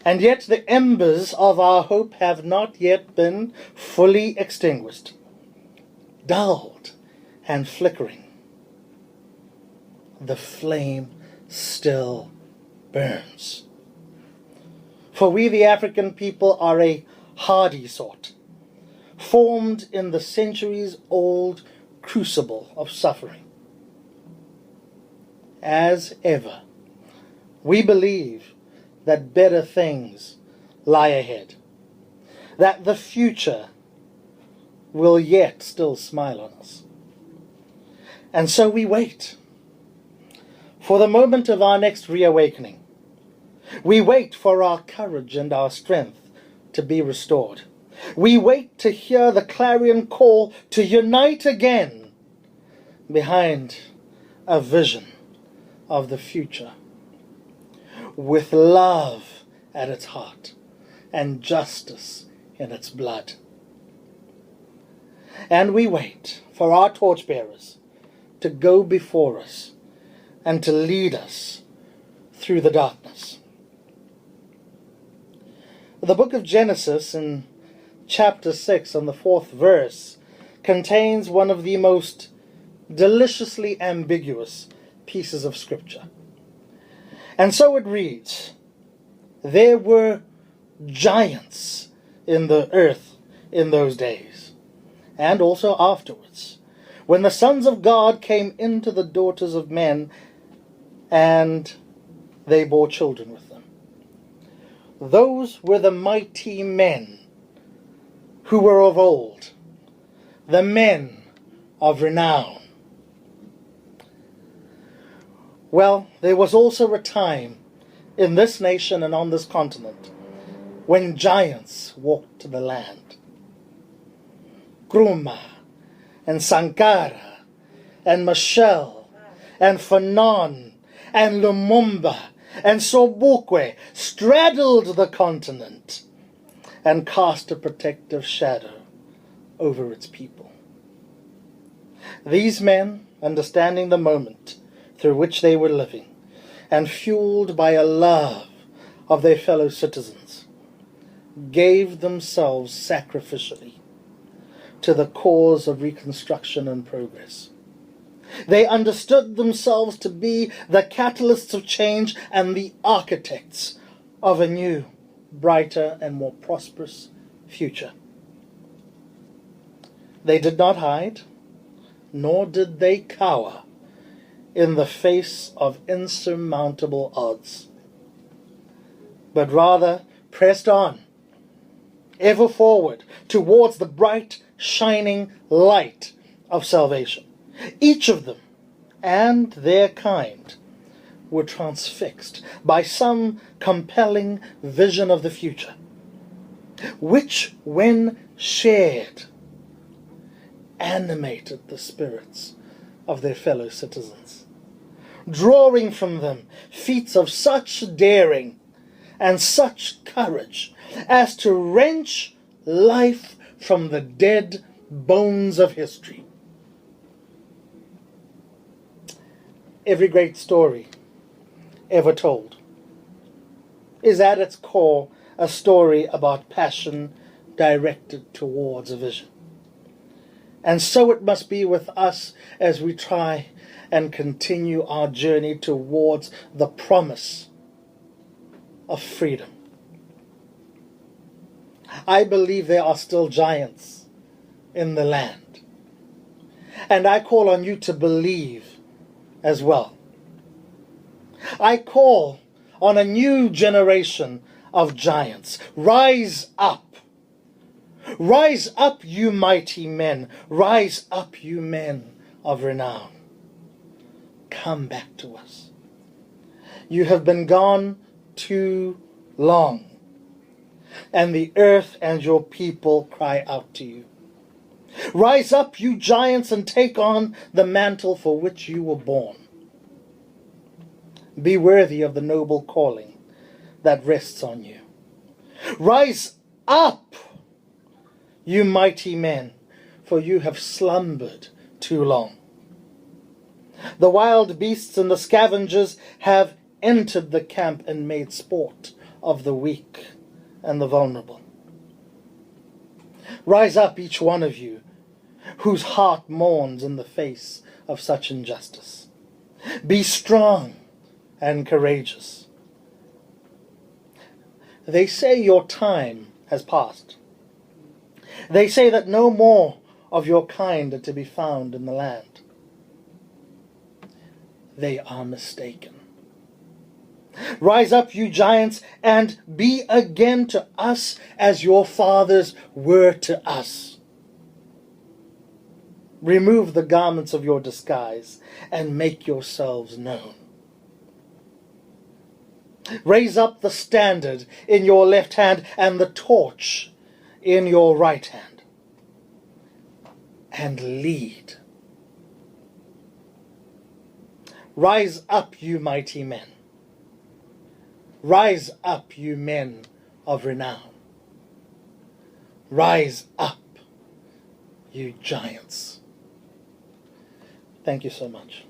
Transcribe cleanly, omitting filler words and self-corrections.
And yet the embers of our hope have not yet been fully extinguished, dulled and flickering. The flame still burns. For we, the African people, are a hardy sort, formed in the centuries-old crucible of suffering. As ever, we believe that better things lie ahead, that the future will yet still smile on us. And so we wait for the moment of our next reawakening. We wait for our courage and our strength to be restored. We wait to hear the clarion call to unite again behind a vision of the future, with love at its heart and justice in its blood. And we wait for our torchbearers to go before us and to lead us through the darkness. The book of Genesis, in chapter 6, on the 4th verse, contains one of the most deliciously ambiguous pieces of scripture. And so it reads, "There were giants in the earth in those days, and also afterwards, when the sons of God came into the daughters of men, and they bore children with them. Those were the mighty men who were of old, the men of renown." Well, there was also a time in this nation and on this continent when giants walked the land. Kruma and Sankara and Michelle and Fanon and Lumumba and Sobukwe straddled the continent and cast a protective shadow over its people. These men, understanding the moment through which they were living, and fueled by a love of their fellow citizens, gave themselves sacrificially to the cause of reconstruction and progress. They understood themselves to be the catalysts of change and the architects of a new, brighter, and more prosperous future. They did not hide, nor did they cower in the face of insurmountable odds, but rather pressed on, ever forward, towards the bright, shining light of salvation. Each of them and their kind were transfixed by some compelling vision of the future, which, when shared, animated the spirits of their fellow citizens, drawing from them feats of such daring and such courage as to wrench life from the dead bones of history. Every great story ever told is at its core a story about passion directed towards a vision. And so it must be with us as we try and continue our journey towards the promise of freedom. I believe there are still giants in the land, and I call on you to believe as well. I call on a new generation of giants. Rise up. Rise up, you mighty men. Rise up, you men of renown. Come back to us. You have been gone too long, and the earth and your people cry out to you. Rise up, you giants, and take on the mantle for which you were born. Be worthy of the noble calling that rests on you. Rise up, you mighty men, for you have slumbered too long. The wild beasts and the scavengers have entered the camp and made sport of the weak and the vulnerable. Rise up, each one of you, whose heart mourns in the face of such injustice. Be strong and courageous. They say your time has passed. They say that no more of your kind are to be found in the land. They are mistaken. Rise up, you giants, and be again to us as your fathers were to us. Remove the garments of your disguise and make yourselves known. Raise up the standard in your left hand and the torch in your right hand, and lead. Rise up, you mighty men. Rise up, you men of renown. Rise up, you giants. Thank you so much.